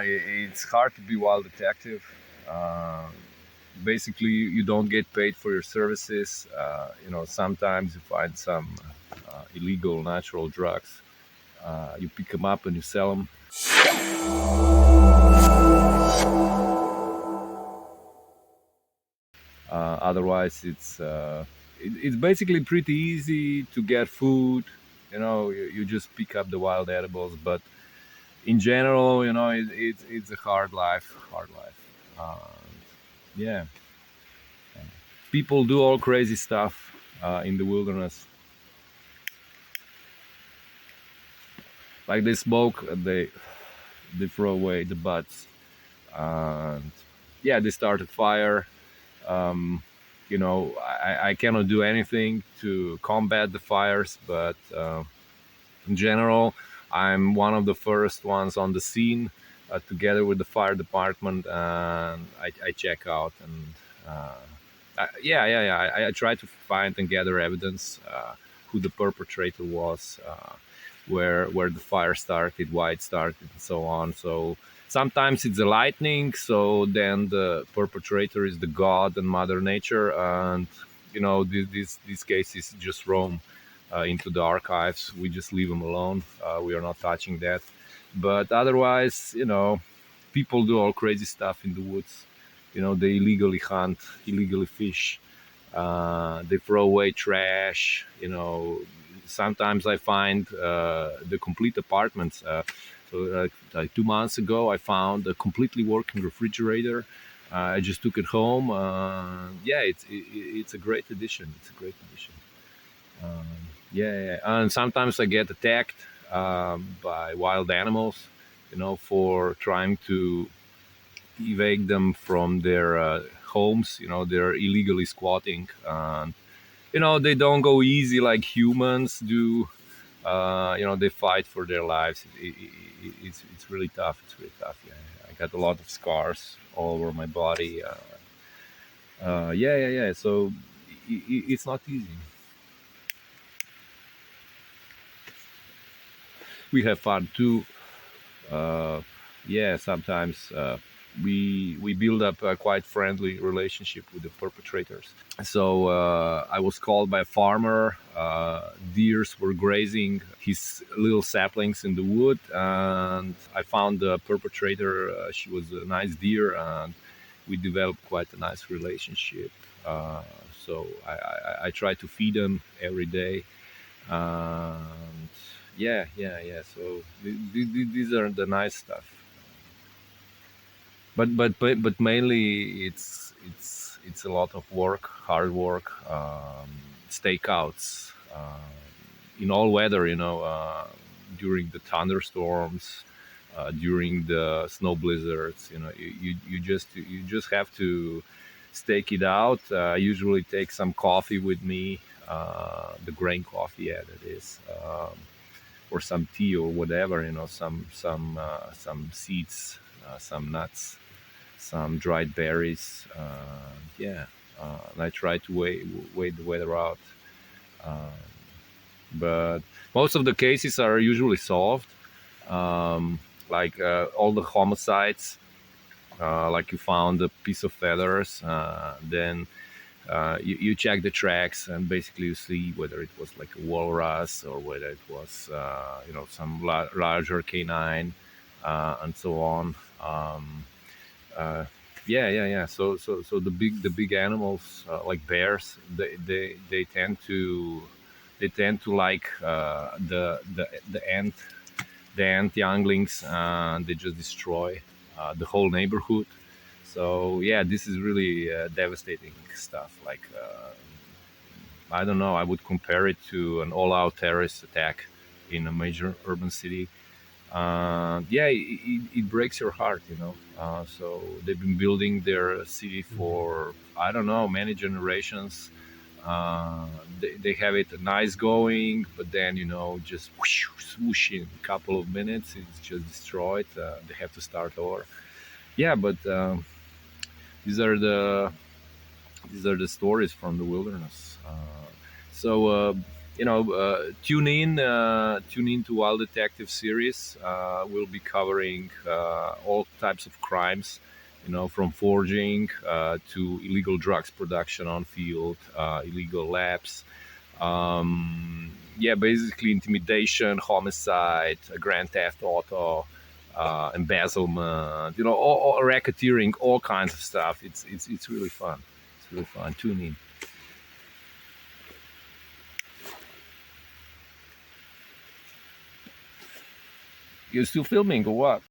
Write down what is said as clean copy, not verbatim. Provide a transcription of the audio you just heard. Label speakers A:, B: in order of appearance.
A: it's hard to be wild detective. Uh, Basically, you don't get paid for your services. Sometimes you find some illegal natural drugs. You pick them up and you sell them. Otherwise, it's basically pretty easy to get food. You just pick up the wild edibles, but in general, it's a hard life. Hard life. Yeah, people do all crazy stuff in the wilderness. Like they smoke, they throw away the butts, and yeah, they start a fire. Um, I cannot do anything to combat the fires, but in general, I'm one of the first ones on the scene, together with the fire department, and I check out and yeah. I try to find and gather evidence, who the perpetrator was, where the fire started, why it started, and so on. So sometimes it's a lightning, so then the perpetrator is the god and Mother Nature, and these cases just roam into the archives. We just leave them alone. We are not touching that. But otherwise, people do all crazy stuff in the woods. They illegally hunt, illegally fish. They throw away trash. Sometimes I find the complete apartments. Like 2 months ago, I found a completely working refrigerator. I just took it home. Yeah, it's a great addition. It's a great addition. Um, yeah, and sometimes I get attacked by wild animals, for trying to evade them from their homes. They're illegally squatting, and they don't go easy like humans do. They fight for their lives. It's really tough. It's really tough. Yeah, I got a lot of scars all over my body. Yeah. So it's not easy. We have fun too. uh, yeah, sometimes we build up a quite friendly relationship with the perpetrators. So I was called by a farmer. Deers were grazing his little saplings in the wood, and I found the perpetrator. She was a nice deer, and we developed quite a nice relationship. Uh, so I try to feed them every day. And yeah. So these are the nice stuff. But mainly it's a lot of work, hard work, stakeouts, in all weather. During the thunderstorms, during the snow blizzards. You just have to stake it out. I usually take some coffee with me, the grain coffee, yeah, that is. Or some tea or whatever, some seeds, some nuts, some dried berries. Yeah, and I try to wait the weather out. Um, but most of the cases are usually solved. Like all the homicides, like you found a piece of feathers, then you check the tracks, and basically you see whether it was like a walrus or whether it was some larger canine, and so on. Uh, yeah. So the big animals, like bears, they tend to like the ant younglings, and they just destroy the whole neighborhood. So yeah, this is really devastating stuff. Like I don't know, I would compare it to an all-out terrorist attack in a major urban city. Yeah, it breaks your heart. So they've been building their city for, I don't know, many generations. They have it nice going, but then just whoosh, swoosh, in a couple of minutes, it's just destroyed. They have to start over. Yeah, but these are the these are the stories from the wilderness. So tune in to Wild Detective series. We'll be covering all types of crimes, from forging to illegal drugs production on field, illegal labs. Yeah, basically intimidation, homicide, grand theft auto, embezzlement, all racketeering, all kinds of stuff. It's really fun. It's really fun. Tune in. You're still filming or what?